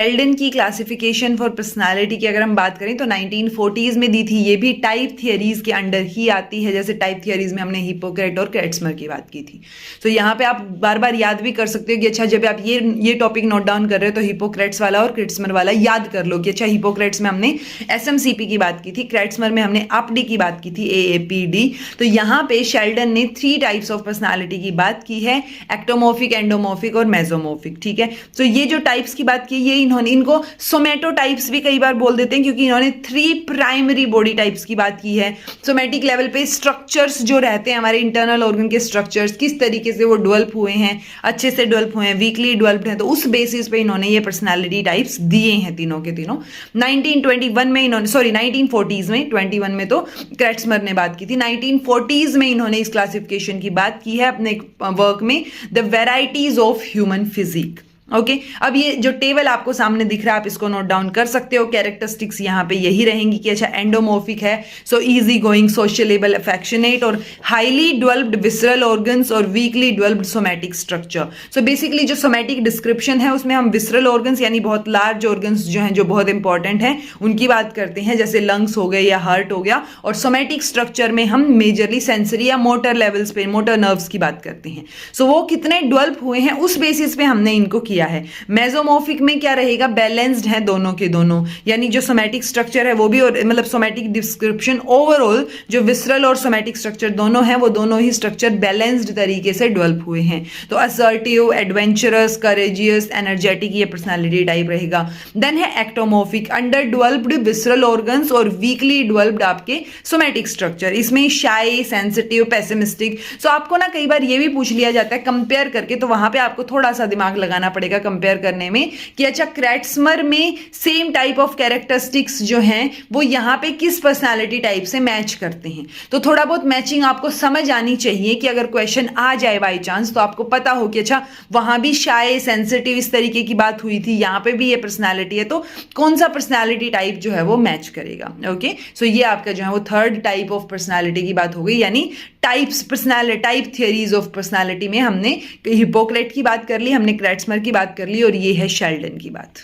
Sheldon की classification for personality की अगर हम बात करें तो 1940s में दी थी। ये भी टाइप थियरीज के अंडर ही आती है। जैसे टाइप थियरीज में हमने हिपोक्रेट और क्रेट्समर की बात की थी। तो यहाँ पे आप बार बार याद भी कर सकते हो कि अच्छा जब आप ये टॉपिक नोट डाउन कर रहे हो तो हिपोक्रेट्स वाला और क्रेट्समर वाला याद कर लो कि अच्छा हिपोक्रेट्स में हमने एसएमसीपी की बात की थी, क्रेट्समर में हमने आपडी की बात की थी, एएपीडी। तो यहाँ पे शेल्डन ने 3 टाइप्स ऑफ पर्सनालिटी की बात की है, एक्टोमॉर्फिक, एंडोमॉर्फिक और मेसोमॉर्फिक। ठीक है, तो ये जो टाइप्स की बात की, ये इनको सोमैटोटाइप्स भी कई बार बोल देते हैं क्योंकि इन्होंने 3 प्राइमरी बॉडी टाइप्स की बात की है। सोमैटिक लेवल पे स्ट्रक्चर्स जो रहते हैं हमारे इंटरनल ऑर्गन के स्ट्रक्चर्स, किस तरीके से वो डेवलप हुए हैं, अच्छे से डेवलप हुए हैं, वीकली डेवलप्ड हैं, तो उस बेसिस पे इन्होंने ये पर्सनालिटी टाइप्स दिए हैं तीनों के तीनों। 1940s में 21 में तो क्रेट्समर ने बात की थी, 1940s में इन्होंने इस क्लासिफिकेशन की बात की है अपने वर्क में, the varieties of human physique. Okay, अब ये जो टेबल आपको सामने दिख रहा है आप इसको नोट डाउन कर सकते हो। कैरेक्टरिस्टिक्स यहाँ पे यही रहेंगी कि अच्छा एंडोमॉर्फिक है, so easy going, sociable, affectionate और हाईली डेवलप्ड विसरल ऑर्गन्स और weekly developed somatic structure. So basically जो सोमैटिक डिस्क्रिप्शन है उसमें हम विसरल ऑर्गन्स यानी बहुत लार्ज ऑर्गन्स जो हैं जो बहुत इंपॉर्टेंट हैं उनकी बात करते हैं, जैसे लंग्स हो गए या हार्ट हो गया, और सोमैटिक स्ट्रक्चर में हम मेजरली सेंसरी या मोटर लेवल्स पे, मोटर नर्व्स की बात करते हैं। सो वो कितने डेवलप हुए हैं उस बेसिस पे हमने इनको किया है। मेसोमॉर्फिक में क्या रहेगा, बैलेंस्ड है दोनों के दोनों, यानी जो सोमैटिक स्ट्रक्चर है वो भी, और मतलब सोमैटिक डिस्क्रिप्शन ओवरऑल जो विसरल और सोमैटिक स्ट्रक्चर दोनों हैं वो दोनों ही स्ट्रक्चर बैलेंस्ड तरीके से डेवलप हुए हैं। तो असर्टिव, एडवेंचरस, करेजियस, एनर्जेटिक ये पर्सनालिटी टाइप रहेगा। देन है ectomorphic, under developed visceral organs और वीकली डेवलप्ड आपके सोमैटिक स्ट्रक्चर, इसमें शाई, सेंसिटिव, पेसिमिस्टिक। सो आपको ना कई बार ये भी पूछ लिया जाता है कंपेयर करके, तो वहां पे आपको थोड़ा सा दिमाग लगाना पड़ेगा कंपेयर करने में कि अच्छा क्रेट्समर में सेम टाइप ऑफ कैरेक्टरिस्टिक्स जो हैं वो यहां पे किस पर्सनालिटी टाइप से मैच करते हैं। तो थोड़ा बहुत मैचिंग आपको समझ आनी चाहिए कि अगर क्वेश्चन आ जाए बाय चांस तो आपको पता हो कि अच्छा वहां भी शाय, सेंसिटिव इस तरीके की बात हुई थी, यहां पे भी ये पर्सनालिटी है, तो कौन सा पर्सनालिटी टाइप जो है वो मैच करेगा। ओके, सो ये आपका जो है वो थर्ड टाइप ऑफ पर्सनालिटी की बात हो गई, यानी types, personality type theories of personality में हमने हिपोक्रेट की बात कर ली, हमने क्रेट्समर की बात कर ली और ये है शेल्डन की बात।